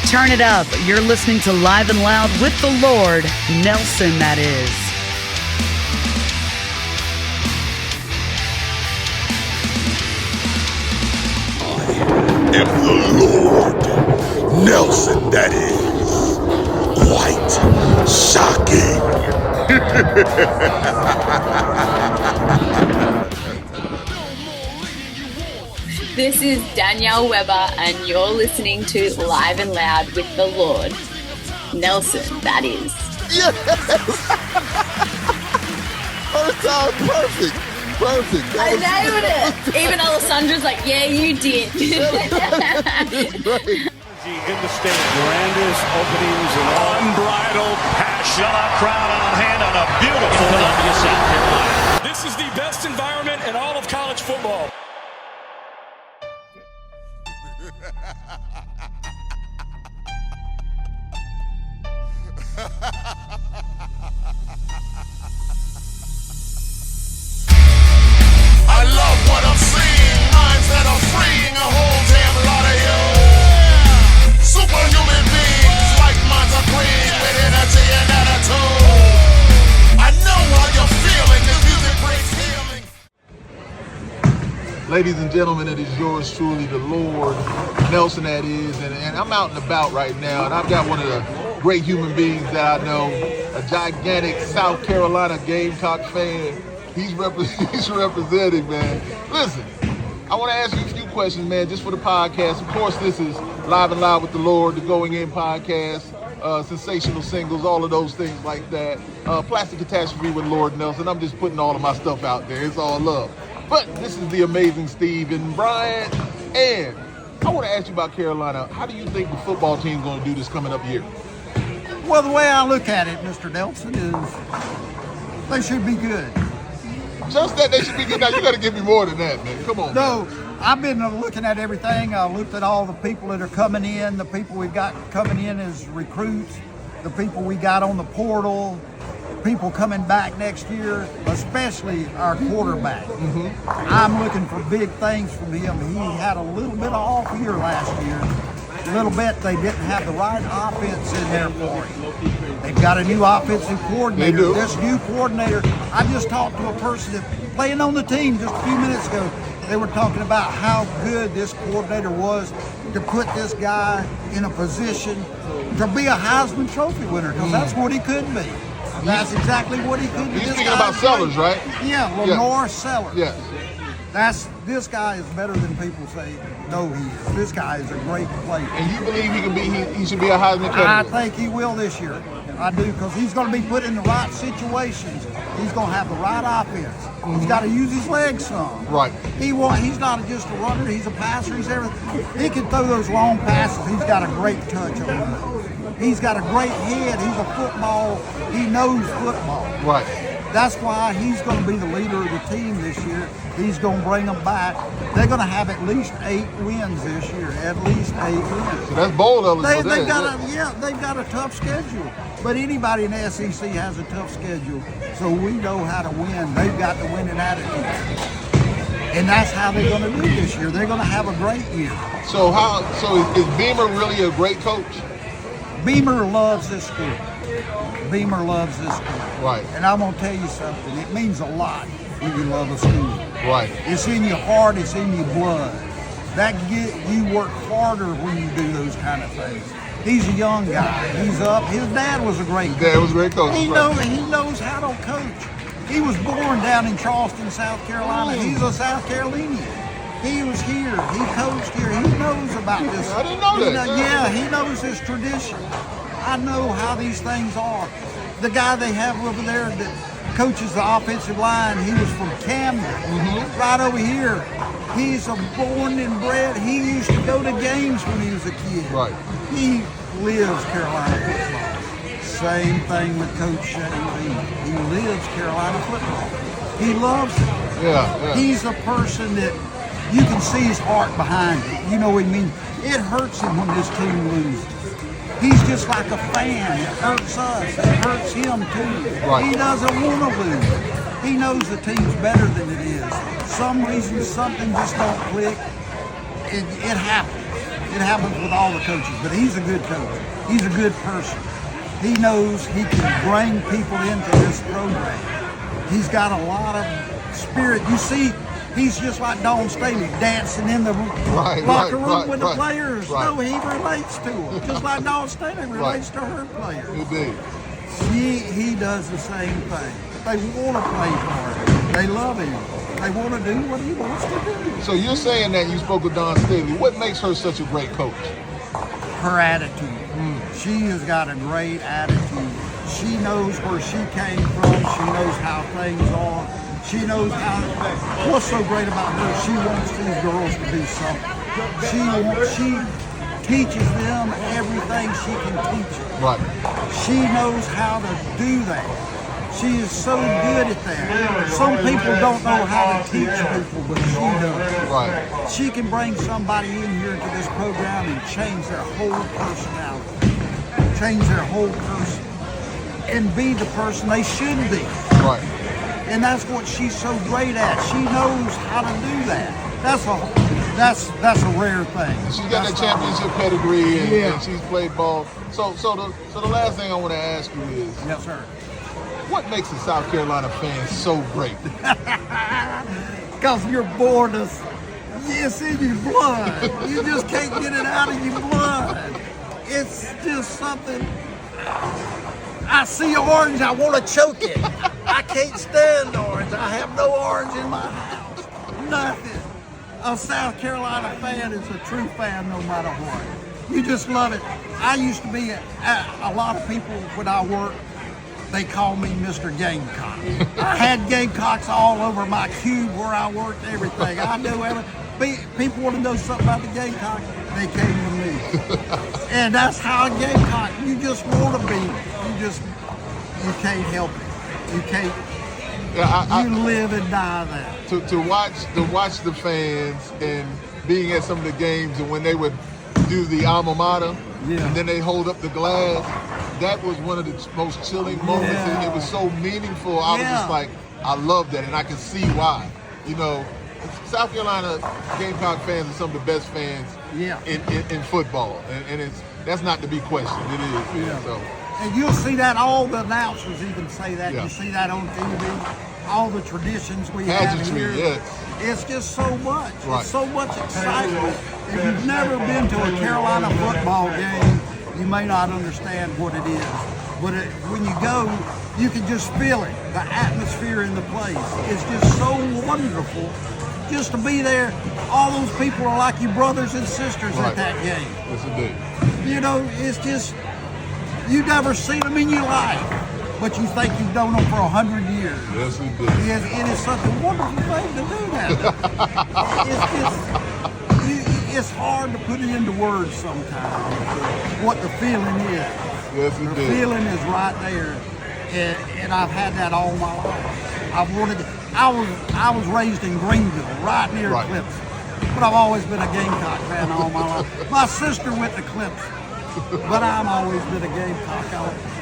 Turn it up. You're listening to Live and Loud with the Lord, Nelson, that is. I am the Lord, Nelson, that is. Quite shocking. This is Danielle Weber, and you're listening to Live and Loud with the Lord, Nelson, that is. Yes! First time, perfect. I nailed it. Even Alessandra's like, yeah, you did. Right. In the state, grandest openings and unbridled passion. Crowd on hand on a beautiful Columbia, South Carolina. This is the best environment in all of college football. I love what I'm seeing, minds that are freeing a whole damn lot of you. Superhuman beings, like minds are clean with energy and attitude. I know how you're feeling, the music brings healing. Ladies and gentlemen, it is yours truly, the Lord, Nelson that is, and I'm out and about right now, and I've got one of the great human beings that I know, a gigantic South Carolina Gamecock fan. He's representing, man. Listen, I want to ask you a few questions, man, just for the podcast. Of course, this is Live and Loud with the Lord, the Going In podcast, sensational singles, all of those things like that. Plastic Catastrophe with Lord Nelson. I'm just putting all of my stuff out there. It's all love. But this is the amazing Steve and Bryant. And I want to ask you about Carolina. How do you think the football team's going to do this coming up year? Well, the way I look at it, Mr. Nelson, is they should be good. Just that they should be good. Now, you got to give me more than that, man. Come on, No, man. I've been looking at everything. I looked at all the people that are coming in, the people we've got coming in as recruits, the people we got on the portal, people coming back next year, especially our quarterback. Mm-hmm. I'm looking for big things from him. He had a little bit of off year last year. A little bit they didn't have the right offense in there for him. They've got a new offensive coordinator. They do. This new coordinator, I just talked to a person that playing on the team just a few minutes ago. They were talking about how good this coordinator was to put this guy in a position to be a Heisman Trophy winner, because that's what he could be. That's exactly what he could be. You're speaking about Sellers, right? Yeah, Lenore Sellers. Yes. This guy is better than people say no he is. This guy is a great player. And you believe he can be? He should be a Heisman candidate? I think he will this year. I do, because he's going to be put in the right situations. He's going to have the right offense. Mm-hmm. He's got to use his legs some. Right. He's not just a runner. He's a passer. He's everything. He can throw those long passes. He's got a great touch on him. He's got a great head. He's a football. He knows football. Right. That's why he's going to be the leader of the team this year. He's going to bring them back. They're going to have at least 8 wins this year. At least 8 wins. So that's bold of them. They've got a tough schedule. But anybody in the SEC has a tough schedule. So we know how to win. They've got the winning attitude. And that's how they're going to do this year. They're going to have a great year. So is Beamer really a great coach? Beamer loves this school. Beamer loves this school. Right. And I'm going to tell you something. It means a lot when you love a school. Right. It's in your heart. It's in your blood. You work harder when you do those kind of things. He's a young guy. He's up. His dad was a great coach. His dad was a great coach. He knows how to coach. He was born down in Charleston, South Carolina. He's a South Carolinian. He was here. He coached here. He knows about this. I didn't know that. He knows his tradition. I know how these things are. The guy they have over there that coaches the offensive line, he was from Camden, right over here. He's a born and bred. He used to go to games when he was a kid. Right. He lives Carolina football. Same thing with Coach Shane Beamer. He lives Carolina football. He loves it. Yeah. He's a person that you can see his heart behind it. You know what I mean? It hurts him when this team loses. He's just like a fan. It hurts us. It hurts him too. Right. He doesn't want to lose. He knows the team's better than it is. Some reason something just don't click. It happens. It happens with all the coaches, but he's a good coach. He's a good person. He knows he can bring people into this program. He's got a lot of spirit. You see, he's just like Dawn Staley, dancing in the locker room with the players. Right. No, he relates to them, just like Dawn Staley relates to her players. Indeed. He does the same thing. They want to play for him. They love him. They want to do what he wants to do. So you're saying that you spoke with Dawn Staley. What makes her such a great coach? Her attitude. She has got a great attitude. She knows where she came from. She knows how things are. She knows what's so great about her. She wants these girls to be something. She teaches them everything she can teach them. Right. She knows how to do that. She is so good at that. Some people don't know how to teach people, but she does. Right. She can bring somebody in here to this program and change their whole personality, change their whole person, and be the person they should be. Right. And that's what she's so great at. She knows how to do that. That's a rare thing. She's got that championship pedigree, and she's played ball. So the last thing I want to ask you is, yes, sir. What makes the South Carolina fans so great? Because you're born us. It's in your blood. You just can't get it out of your blood. It's just something. I see orange, I want to choke it. I can't stand orange. I have no orange in my house. Nothing. A South Carolina fan is a true fan no matter what. You just love it. I used to be, a lot of people when I worked, they called me Mr. Gamecock. I had Gamecocks all over my cube where I worked, everything. I knew everything. People want to know something about the Gamecock, they came to me. And that's how a Gamecock, you just want to be. You can't help it. You can't. You live and die that. To watch the fans and being at some of the games, and when they would do the alma mater, and then they hold up the glass, that was one of the most chilling moments. And it was so meaningful. I was just like, I love that, and I can see why. You know, South Carolina Gamecock fans are some of the best fans in football, and that's not to be questioned. It is. So. And you'll see that all the announcers even say that. You see that on TV. All the traditions we have here. It's just so much. Right. It's so much excitement. If you've never been to a Carolina football game, you may not understand what it is. But when you go, you can just feel it. The atmosphere in the place is just so wonderful. Just to be there, all those people are like your brothers and sisters at that game. Yes, indeed. You know, it's just, you never seen them in your life, but you think you've known them for 100 years. Yes, we did. It is such a wonderful thing to do that. It's hard to put it into words sometimes, what the feeling is. Yes, the feeling is right there, and I've had that all my life. I was raised in Greenville, right near Clemson, but I've always been a Gamecock fan all my life. My sister went to Clemson. But I've always been a Gamecock.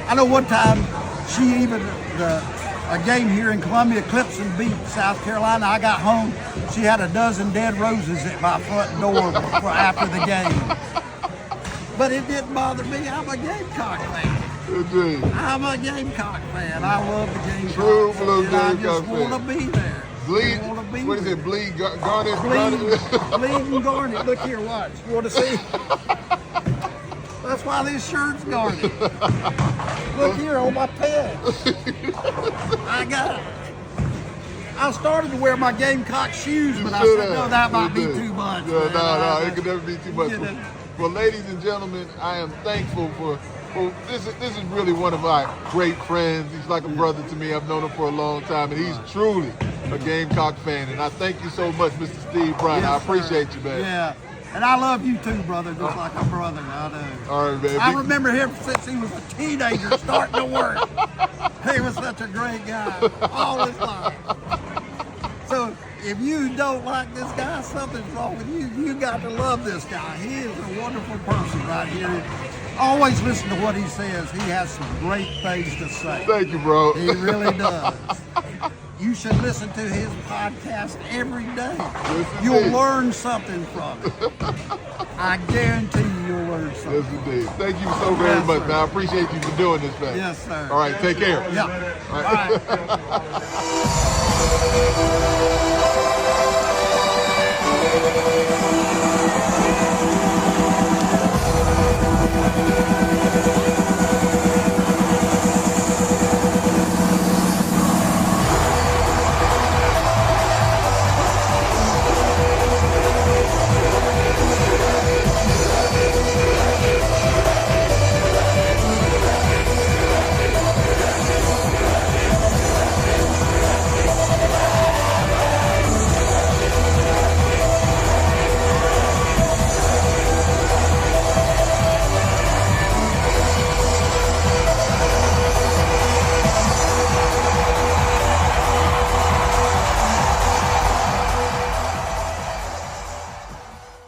I know one time she even, a game here in Columbia, Clemson beat South Carolina. I got home, she had a dozen dead roses at my front door after the game. But it didn't bother me. I'm a Gamecock fan. Indeed. I'm a Gamecock fan. I love the Gamecocks. True blue and Gamecock I just want to be there. Bleed, what is it, bleed, garnet? Bleed and garnet. Look here, watch. You want to see? That's why this shirt's garnet. Look here on my pants. I got it. I started to wear my Gamecock shoes, but I said, no, that might be too much. No, it could never be too much. Well, ladies and gentlemen, I am thankful for this is really one of my great friends. He's like a brother to me. I've known him for a long time, and he's truly a Gamecock fan. And I thank you so much, Mr. Steve Bryant. Yes, I appreciate you, man. Yeah. And I love you too, brother, just like a brother. I do. All right, man. I remember him since he was a teenager starting to work. He was such a great guy all his life. So if you don't like this guy, something's wrong with you. You got to love this guy. He is a wonderful person right here. Always listen to what he says. He has some great things to say. Thank you, bro. He really does. You should listen to his podcast every day. Yes, You'll indeed. learn something from it. I guarantee you'll learn something. Yes, indeed. Thank you so very Yes, much, sir. man. I appreciate you for doing this, man. Yes, sir. All right, take care. Yeah. All All right. right.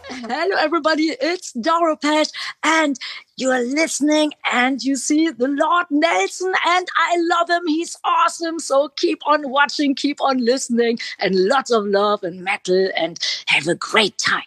Hello, everybody. It's Doro Pesh, and you are listening, and you see the Lord Nelson, and I love him. He's awesome. So keep on watching, keep on listening, and lots of love and metal, and have a great time.